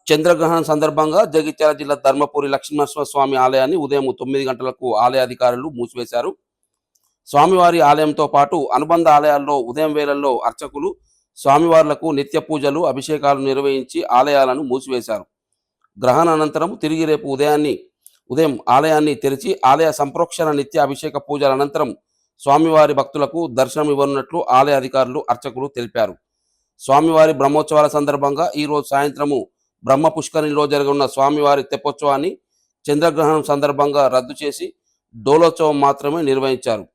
చంద్రగ్రహణం సందర్భంగా జగిత్యాల జిల్లా ధర్మపురి లక్ష్మీనరసింహస్వామి ఆలయాన్ని ఉదయం 9 గంటలకు ఆలయ అధికారులు మూసివేశారు. స్వామివారి ఆలయంతో పాటు అనుబంధ ఆలయాల్లో ఉదయం వేళల్లో అర్చకులు స్వామివార్లకు నిత్య పూజలు, అభిషేకాలు నిర్వహించి ఆలయాలను మూసివేశారు. గ్రహణ అనంతరం తిరిగి రేపు ఉదయం ఆలయాన్ని తెరిచి ఆలయ సంప్రోక్షణ నిత్య అభిషేక పూజల అనంతరం స్వామివారి భక్తులకు దర్శనం ఇవ్వనున్నట్లు ఆలయ అధికారులు, అర్చకులు తెలిపారు. స్వామివారి బ్రహ్మోత్సవాల సందర్భంగా ఈరోజు సాయంత్రము బ్రహ్మ పుష్కరిణిలో జరగనున్న స్వామివారి తెప్పోత్సవాన్ని చంద్రగ్రహణం సందర్భంగా రద్దు చేసి డోలోత్సవం మాత్రమే నిర్వహించారు.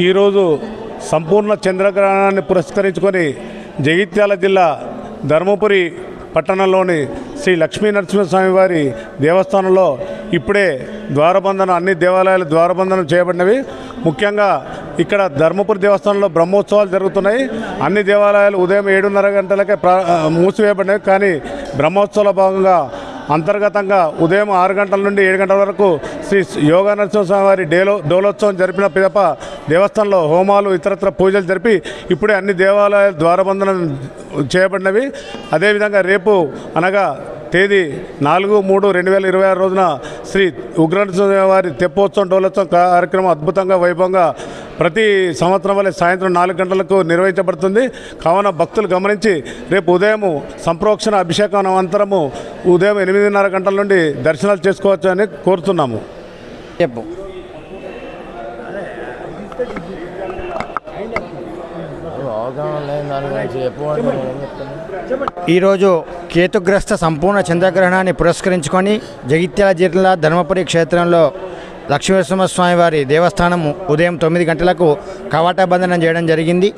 ఈరోజు సంపూర్ణ చంద్రగ్రహణాన్ని పురస్కరించుకొని జగిత్యాల జిల్లా ధర్మపురి పట్టణంలోని శ్రీ లక్ష్మీనరసింహస్వామి వారి దేవస్థానంలో ఇప్పుడే ద్వారబంధనం, అన్ని దేవాలయాలు ద్వారబంధనం చేయబడినవి. ముఖ్యంగా ఇక్కడ ధర్మపురి దేవస్థానంలో బ్రహ్మోత్సవాలు జరుగుతున్నాయి. అన్ని దేవాలయాలు ఉదయం 7:30 గంటలకే మూసివేయబడినవి. కానీ బ్రహ్మోత్సవాల భాగంగా అంతర్గతంగా ఉదయం 6 గంటల నుండి 7 గంటల వరకు శ్రీ యోగా నరసింహస్వామి వారి డోలోత్సవం జరిపిన పిదప దేవస్థానంలో హోమాలు, ఇతరత్ర పూజలు జరిపి ఇప్పుడే అన్ని దేవాలయాలు ద్వారబంధనం చేయబడినవి. అదేవిధంగా రేపు అనగా తేదీ 4/3/2026 రోజున శ్రీ ఉగ్రనరసింహ వారి తెప్పోత్సవం, డోలోత్సవం కార్యక్రమం అద్భుతంగా, వైభవంగా ప్రతి సంవత్సరం వల్ల సాయంత్రం 4 గంటలకు నిర్వహించబడుతుంది. కావున భక్తులు గమనించి రేపు ఉదయం సంప్రోక్షణ అభిషేకం అనంతరము ఉదయం 8:30 గంటల నుండి దర్శనాలు చేసుకోవచ్చు అని కోరుతున్నాము. ఈరోజు కేతుగ్రస్త సంపూర్ణ చంద్రగ్రహణాన్ని పురస్కరించుకొని జగిత్యాల జిల్లా ధర్మపురి క్షేత్రంలో లక్ష్మీనరసింహస్వామి వారి దేవస్థానం ఉదయం 9 గంటలకు కవాటబంధనం చేయడం జరిగింది.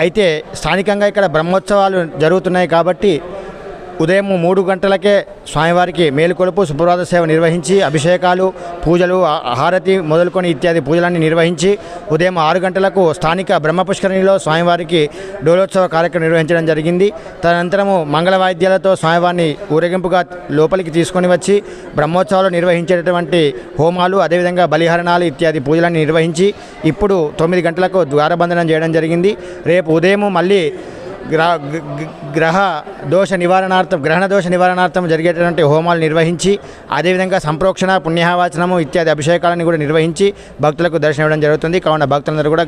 అయితే స్థానికంగా ఇక్కడ బ్రహ్మోత్సవాలు జరుగుతున్నాయి కాబట్టి ఉదయం 3 గంటలకే స్వామివారికి మేలుకొలుపు, సుప్రభాత సేవ నిర్వహించి అభిషేకాలు, పూజలు, హారతి మొదలుకొని ఇత్యాది పూజలన్నీ నిర్వహించి ఉదయం 6 గంటలకు స్థానిక బ్రహ్మపుష్కరిణిలో స్వామివారికి డోలోత్సవ కార్యక్రమం నిర్వహించడం జరిగింది. తదనంతరము మంగళ వాయిద్యాలతో స్వామివారిని ఊరేగింపుగా లోపలికి తీసుకొని వచ్చి బ్రహ్మోత్సవాలు నిర్వహించేటటువంటి హోమాలు, అదేవిధంగా బలిహరణాలు ఇత్యాది పూజలన్నీ నిర్వహించి ఇప్పుడు 9 గంటలకు ద్వారబంధనం చేయడం జరిగింది. రేపు ఉదయం మళ్ళీ గ్రహణ దోష నివారణార్థం జరిగేటటువంటి హోమాలు నిర్వహించి అదేవిధంగా సంప్రోక్షణ, పుణ్యవాచనము ఇత్యాది అభిషేకాలను కూడా నిర్వహించి భక్తులకు దర్శనం ఇవ్వడం జరుగుతుంది. కావున భక్తులందరూ కూడా